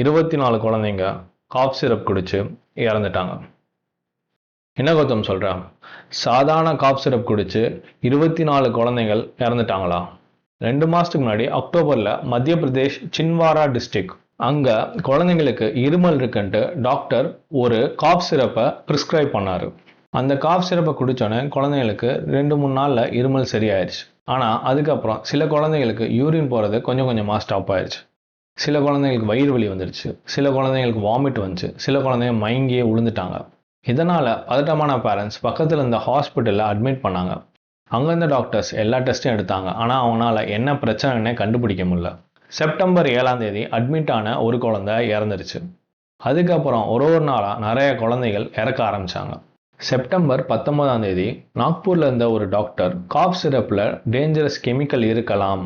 24 குழந்தைங்க cough syrup குடிச்சு இறந்துட்டாங்க. என்ன கௌதம் சொல்ற? சாதாரண காஃப் சிரப் குடிச்சு 24 குழந்தைகள் இறந்துட்டாங்களா? 2 மாசத்துக்கு முன்னாடி அக்டோபர்ல மத்திய பிரதேஷ் சின்வாரா டிஸ்ட்ரிக்ட் அங்க குழந்தைங்களுக்கு இருமல் இருக்குன்ட்டு டாக்டர் ஒரு காஃப் சிரப்பை பிரிஸ்கிரைப் பண்ணாரு. அந்த காஃப் சிரப்பை குடிச்சோன்னே குழந்தைங்களுக்கு 2-3 நாள்ல இருமல் சரியாயிருச்சு. ஆனா அதுக்கப்புறம் சில குழந்தைங்களுக்கு யூரின் போறது கொஞ்சம் கொஞ்சமா ஸ்டாப் ஆயிடுச்சு. சில குழந்தைங்களுக்கு வயிறு வலி வந்துடுச்சு, சில குழந்தைங்களுக்கு வாமிட் வந்துச்சு, சில குழந்தைங்க மயங்கியே விழுந்துட்டாங்க. இதனால பதட்டமான பேரண்ட்ஸ் பக்கத்துல இருந்த ஹாஸ்பிட்டல்ல அட்மிட் பண்ணாங்க. அங்க இருந்த டாக்டர்ஸ் எல்லா டெஸ்ட்டும் எடுத்தாங்க. ஆனா அவங்களால என்ன பிரச்சனைன்னு கண்டுபிடிக்க முடியல. செப்டம்பர் 7ஆம் தேதி அட்மிட் ஆன ஒரு குழந்தை இறந்துருச்சு. அதுக்கப்புறம் ஒரு நாளா நிறைய குழந்தைகள் இறக்க ஆரம்பிச்சாங்க. செப்டம்பர் 19ஆம் தேதி நாக்பூர்ல இருந்த ஒரு டாக்டர் காஃப் சிரப்ல டேஞ்சரஸ் கெமிக்கல் இருக்கலாம்,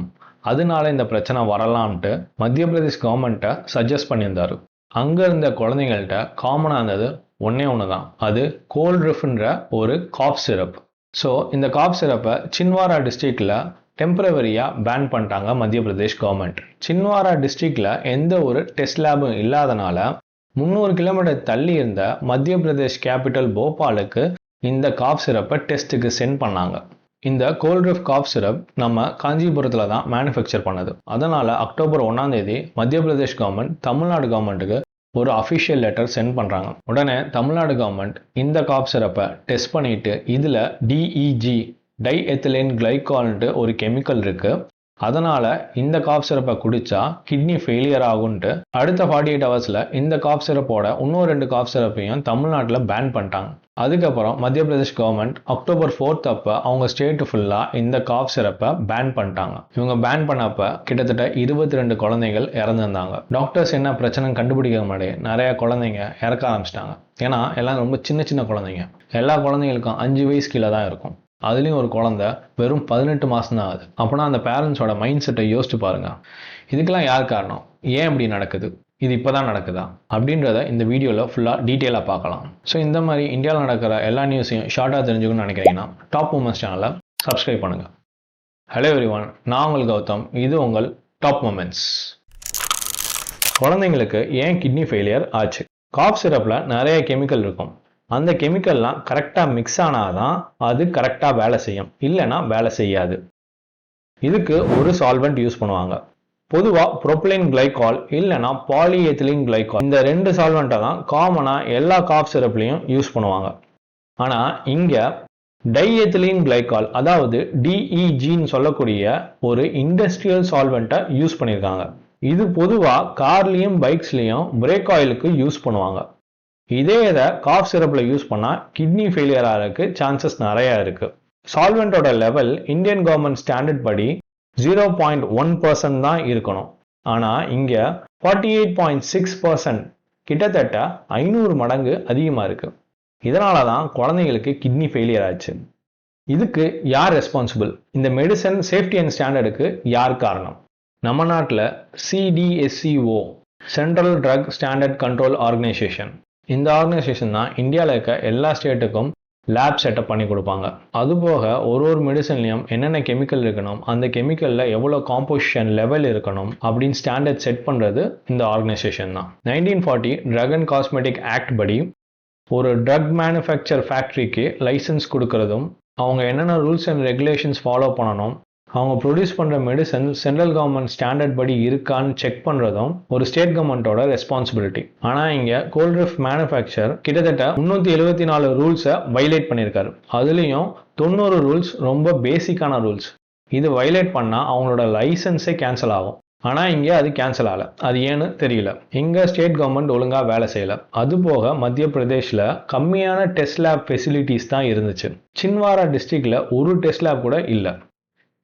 அதனால இந்த பிரச்சனை வரலாம்ட்டு மத்திய பிரதேஷ் கவர்மெண்ட்டை சஜஸ்ட் பண்ணியிருந்தாரு. அங்க இருந்த குழந்தைங்கள்ட்ட காமனா இருந்தது ஒன்னே ஒண்ணுதான், அது கோல்ட்ரிஃப்ன்ற ஒரு காஃப் சிரப். ஸோ இந்த காஃப் சிரப்பை சின்வாரா டிஸ்ட்ரிக்ட்ல டெம்பரவரியா பேன் பண்ணிட்டாங்க மத்திய பிரதேஷ் கவர்மெண்ட். சின்வாரா டிஸ்ட்ரிக்ட்ல எந்த ஒரு டெஸ்ட் லேபும் இல்லாதனால 300 கிலோமீட்டர் தள்ளி இருந்த மத்திய பிரதேஷ் கேபிட்டல் போபாலுக்கு இந்த காஃப் சிரப்பை டெஸ்ட்டுக்கு சென்ட் பண்ணாங்க. இந்த கோல்ட்ரிஃப் காஃப் சிரப் நம்ம காஞ்சிபுரத்துல தான் மேனுஃபேக்சர் பண்ணது. அதனால அக்டோபர் 1ஆம் தேதி மத்திய பிரதேஷ் கவர்மெண்ட் தமிழ்நாடு கவர்மெண்ட்டுக்கு ஒரு அஃபிஷியல் லெட்டர் சென்ட் பண்றாங்க. உடனே தமிழ்நாடு கவர்மெண்ட் இந்த காஃப் சிரப்பை டெஸ்ட் பண்ணிட்டு இதுல DEG டை எத்திலீன் கிளைகால்ன்ட்டு ஒரு கெமிக்கல் இருக்கு, அதனால இந்த காஃப் சிரப்பை குடிச்சா கிட்னி ஃபெயிலியர் ஆகும்ட்டு அடுத்த 48 ஹவர்ஸ்ல இந்த காஃப் சிரப்போட இன்னும் 2 காஃப் சிரப்பையும் தமிழ்நாட்டில் பேன் பண்ணிட்டாங்க. அதுக்கப்புறம் மத்திய பிரதேஷ் கவர்மெண்ட் அக்டோபர் 4 அப்ப அவங்க ஸ்டேட் ஃபுல்லா இந்த காஃப் சிரப்பை பேன் பண்ணிட்டாங்க. இவங்க பேன் பண்ணப்ப கிட்டத்தட்ட 22 குழந்தைகள் இறந்துருந்தாங்க. டாக்டர்ஸ் என்ன பிரச்சனை கண்டுபிடிக்க முன்னாடி நிறைய குழந்தைங்க இறக்க ஆரம்பிச்சிட்டாங்க. ஏன்னா எல்லாம் ரொம்ப சின்ன சின்ன குழந்தைங்க, எல்லா குழந்தைங்களுக்கும் 5 வயசு கீழே தான் இருக்கும். அதுலேயும் ஒரு குழந்தை வெறும் 18 மாதம் தான் ஆகுது. அப்படின்னா அந்த பேரண்ட்ஸோட மைண்ட் செட்டை யோசிச்சு பாருங்க. இதுக்கெல்லாம் யார் காரணம், ஏன் இப்படி நடக்குது, இது இப்போதான் நடக்குதா அப்படின்றத இந்த வீடியோவில் ஃபுல்லாக டீட்டெயிலாக பார்க்கலாம். ஸோ இந்த மாதிரி இந்தியாவில் நடக்கிற எல்லா நியூஸையும் ஷார்ட்டாக தெரிஞ்சுக்கணும்னு நினைக்கிறீங்கன்னா டாப் மூமெண்ட்ஸ் சேனலை சப்ஸ்கிரைப் பண்ணுங்க. ஹலோ எவ்ரிவன், நான் உங்கள் கௌதம், இது உங்கள் டாப் மூமெண்ட்ஸ். குழந்தைங்களுக்கு ஏன் கிட்னி ஃபெயிலியர் ஆச்சு? காஃப் சிரப்பில் நிறைய கெமிக்கல் இருக்கும். அந்த கெமிக்கல்லாம் கரெக்டாக மிக்ஸ் ஆனாதான் அது கரெக்டாக வேலை செய்யும், இல்லைன்னா வேலை செய்யாது. இதுக்கு ஒரு சால்வெண்ட் யூஸ் பண்ணுவாங்க. பொதுவாக ப்ரோபிலைன் கிளைகால் இல்லைன்னா பாலிஎத்திலீன் கிளைகால், இந்த 2 சால்வெண்ட்டை தான் காமனாக எல்லா காஃப் சிரப்லையும் யூஸ் பண்ணுவாங்க. ஆனால் இங்கே டைஎத்திலீன் கிளைகால், அதாவது DEGன்னு சொல்லக்கூடிய ஒரு இண்டஸ்ட்ரியல் சால்வெண்ட்டை யூஸ் பண்ணியிருக்காங்க. இது பொதுவாக கார்லேயும் பைக்ஸ்லேயும் பிரேக் ஆயிலுக்கு யூஸ் பண்ணுவாங்க. இதே இதை காஃப் சிரப்ல யூஸ் பண்ணா கிட்னி ஃபெயிலியர் ஆகிறதுக்கு சான்சஸ் நிறைய இருக்கு. சால்வெண்டோட லெவல் இந்தியன் கவர்மெண்ட் ஸ்டாண்டர்ட் படி 0.1% தான் இருக்கணும். ஆனா இங்க 48.6%, கிட்டத்தட்ட 500 மடங்கு அதிகமா இருக்கு. இதனாலதான் குழந்தைங்களுக்கு கிட்னி ஃபெயிலியர் ஆச்சு. இதுக்கு யார் ரெஸ்பான்சிபிள்? இந்த மெடிசன் சேஃப்டி அண்ட் ஸ்டாண்டர்டுக்கு யார் காரணம்? நம்ம நாட்டில் CDSCO, central drug standard control organisation. இந்த ஆர்கனைசேஷன் தான் இந்தியாவில் இருக்க எல்லா ஸ்டேட்டுக்கும் லேப் செட்டப் பண்ணி கொடுப்பாங்க. அதுபோக ஒரு மெடிசன்லையும் என்னென்ன கெமிக்கல் இருக்கணும், அந்த கெமிக்கலில் எவ்வளோ காம்போசிஷன் லெவல் இருக்கணும் அப்படின்னு ஸ்டாண்டர்ட் செட் பண்ணுறது இந்த ஆர்கனைசேஷன் தான். 1940 ட்ரக் அண்ட் காஸ்மெட்டிக் ஆக்ட் படி ஒரு ட்ரக் மேனுஃபேக்சர் ஃபேக்ட்ரிக்கு லைசன்ஸ் கொடுக்கறதும், அவங்க என்னென்ன ரூல்ஸ் அண்ட் ரெகுலேஷன்ஸ் ஃபாலோ பண்ணணும், அவங்க ப்ரொடியூஸ் பண்ணுற மெடிசன் சென்ட்ரல் கவர்மெண்ட் ஸ்டாண்டர்ட் படி இருக்கான்னு செக் பண்ணுறதும் ஒரு ஸ்டேட் கவர்மெண்ட்டோட ரெஸ்பான்சிபிலிட்டி. ஆனால் இங்கே கோல்ட்ரிஃப் மேனுஃபேக்சர் கிட்டத்தட்ட 374 ரூல்ஸை வைலேட் பண்ணியிருக்காரு. அதுலேயும் 90 ரூல்ஸ் ரொம்ப பேசிக்கான ரூல்ஸ். இது வைலேட் பண்ணால் அவங்களோட லைசன்ஸே கேன்சல் ஆகும். ஆனால் இங்கே அது கேன்சல் ஆகலை. அது ஏன்னு தெரியல. இங்கே ஸ்டேட் கவர்மெண்ட் ஒழுங்காக வேலை செய்யலை. அதுபோக மத்திய பிரதேஷில் கம்மியான டெஸ்ட் லேப் ஃபெசிலிட்டிஸ் தான் இருந்துச்சு. சின்வாரா டிஸ்ட்ரிக்டில் ஒரு டெஸ்ட் லேப் கூட இல்லை.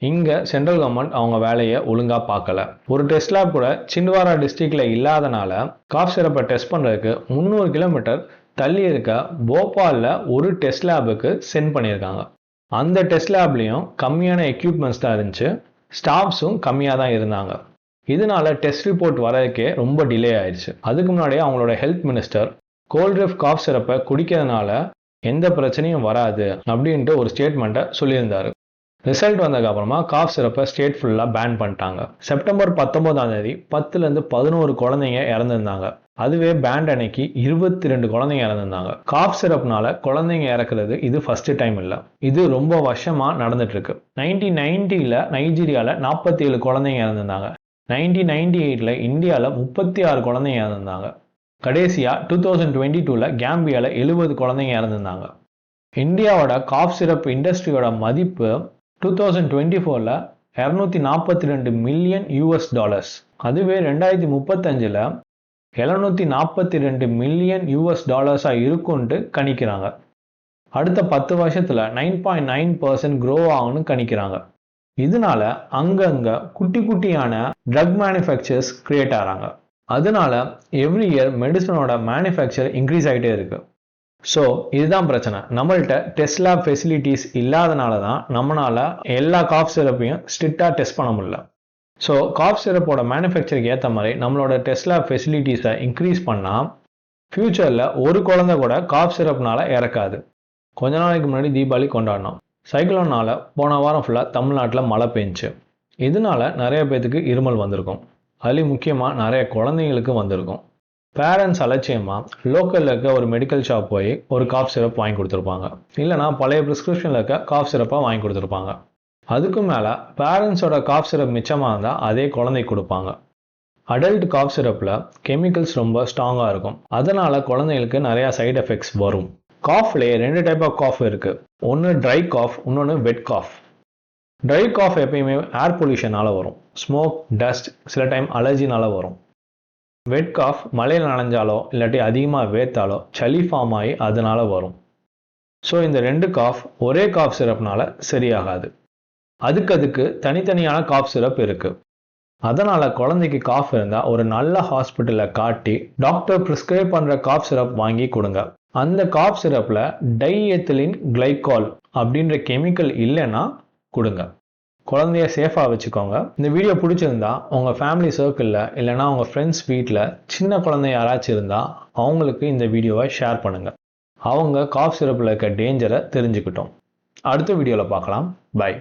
இங்க சென்ட்ரல் கவர்மெண்ட் அவங்க வேலையை ஒழுங்கா பார்க்கல. ஒரு டெஸ்ட் லேப் கூட சின்வாரா டிஸ்ட்ரிக்ட்ல இல்லாதனால காஃப் சிரப்பை டெஸ்ட் பண்றதுக்கு 300 கிலோமீட்டர் தள்ளி இருக்க போபால்ல ஒரு டெஸ்ட் லேபுக்கு சென்ட் பண்ணியிருக்காங்க. அந்த டெஸ்ட் லேப்லயும் கம்மியான எக்யூப்மெண்ட்ஸ் தான் இருந்துச்சு, ஸ்டாஃப்ஸும் கம்மியாக தான் இருந்தாங்க. இதனால டெஸ்ட் ரிப்போர்ட் வரதுக்கே ரொம்ப டிலே ஆயிடுச்சு. அதுக்கு முன்னாடியே அவங்களோட ஹெல்த் மினிஸ்டர் கோல்ட்ரிஃப் காஃப் சிரப்பை குடிக்கிறதுனால எந்த பிரச்சனையும் வராது அப்படின்ட்டு ஒரு ஸ்டேட்மெண்ட்டை சொல்லியிருந்தாரு. ரிசல்ட் வந்ததுக்கு அப்புறமா காஃப் சிரப்பை ஸ்டேட் ஃபுல்லாக பேன் பண்ணிட்டாங்க. செப்டம்பர் 19ஆம் தேதி 10லேருந்து 11 குழந்தைங்க இறந்துருந்தாங்க. அதுவே பேண்ட் அன்னைக்கு 22 குழந்தைங்க இறந்துருந்தாங்க. காஃப் சிரப்னால குழந்தைங்க இறக்குறது இது ஃபர்ஸ்ட் டைம் இல்லை, இது ரொம்ப வருஷமா நடந்துட்டு இருக்கு. 1990ல நைஜீரியாவில் 47 குழந்தைங்க இறந்துருந்தாங்க. 1998ல இந்தியாவில் 36 குழந்தைங்க இறந்துருந்தாங்க. கடைசியா 2022ல கேம்பியாவில் 70 குழந்தைங்க இறந்துருந்தாங்க. இந்தியாவோட காஃப் சிரப் இண்டஸ்ட்ரியோட மதிப்பு 2024ல $242 மில்லியன். அதுவே 2035ல $742 மில்லியன் இருக்கும்னு கணிக்கிறாங்க. அடுத்த 10 வருஷத்துல 9.9% க்ரோ ஆகும்னு கணிக்கிறாங்க. இதனால அங்கங்க குட்டி குட்டியான ட்ரக் மேனுஃபேக்சர்ஸ் கிரியேட் ஆகிறாங்க. அதனால எவ்ரி இயர் மெடிசனோட மேனுஃபேக்சர் இன்க்ரீஸ் ஆகிட்டே இருக்கு. ஸோ இதுதான் பிரச்சனை. நம்மள்கிட்ட டெஸ்ட் லேப் ஃபெசிலிட்டிஸ் இல்லாதனால தான் நம்மளால எல்லா காஃப் சிரப்பையும் ஸ்ட்ரிக்டாக டெஸ்ட் பண்ண முடியல. ஸோ காஃப் சிரப்போட மேனுஃபேக்சருக்கு ஏற்ற மாதிரி நம்மளோட டெஸ்ட் லேப் ஃபெசிலிட்டிஸை இன்க்ரீஸ் பண்ணால் ஃப்யூச்சரில் ஒரு குழந்தை கூட காஃப் சிரப்னால இறக்காது. கொஞ்ச நாளைக்கு முன்னாடி தீபாவளி கொண்டாடினோம். சைக்ளோனால் போன வாரம் ஃபுல்லாக தமிழ்நாட்டில் மழை பெஞ்சிச்சு. இதனால நிறைய பேத்துக்கு இருமல் வந்திருக்கும். அதுலேயும் முக்கியமாக நிறைய குழந்தைங்களுக்கு வந்திருக்கும். பேரண்ட்ஸ் அலட்சியமாக லோக்கலில் இருக்க ஒரு மெடிக்கல் ஷாப் போய் ஒரு காஃப் சிரப் வாங்கி கொடுத்துருப்பாங்க, இல்லைனா பழைய ப்ரிஸ்கிரிப்ஷனில் இருக்க காஃப் சிரப்பாக வாங்கி கொடுத்துருப்பாங்க. அதுக்கும் மேலே பேரண்ட்ஸோட காஃப் சிரப் மிச்சமாக இருந்தால் அதே குழந்தைக்கு கொடுப்பாங்க. அடல்ட் காஃப் சிரப்பில் கெமிக்கல்ஸ் ரொம்ப ஸ்ட்ராங்காக இருக்கும். அதனால் குழந்தைங்களுக்கு நிறையா சைடு எஃபெக்ட்ஸ் வரும். காஃப்லேயே 2 டைப் ஆஃப் காஃப் இருக்குது. ஒன்று ட்ரை காஃப், இன்னொன்று வெட் காஃப். ட்ரை காஃப் எப்பயுமே ஏர் பொல்யூஷனால் வரும், ஸ்மோக், டஸ்ட், சில டைம் அலர்ஜினால் வரும். வெட் காஃப் மழையில் நனைஞ்சாலோ இல்லாட்டி அதிகமாக வேர்த்தாலோ சளி ஃபார்ம் ஆகி அதனால வரும். ஸோ இந்த 2 காஃப் ஒரே காஃப் சிரப்னால சரியாகாது. அதுக்கு தனித்தனியான காஃப் சிரப் இருக்கு. அதனால குழந்தைக்கு காஃப் இருந்தால் ஒரு நல்ல ஹாஸ்பிட்டலில் காட்டி டாக்டர் ப்ரிஸ்கிரைப் பண்ணுற காஃப் சிரப் வாங்கி கொடுங்க. அந்த காஃப் சிரப்பில் டைஎத்திலின் கிளைகால் அப்படின்ற கெமிக்கல் இல்லைன்னா கொடுங்க. குழந்தைய சேஃபாக வச்சுக்கோங்க. இந்த வீடியோ பிடிச்சிருந்தா உங்கள் ஃபேமிலி சர்க்கிளில் இல்லைனா உங்கள் ஃப்ரெண்ட்ஸ் வீட்டில் சின்ன குழந்தை யாராச்சும் இருந்தால் அவங்களுக்கு இந்த வீடியோவை ஷேர் பண்ணுங்கள். அவங்க காஃப் சிரப்பில் இருக்க டேஞ்சரை தெரிஞ்சுக்கிட்டோம். அடுத்த வீடியோவில் பார்க்கலாம். பை.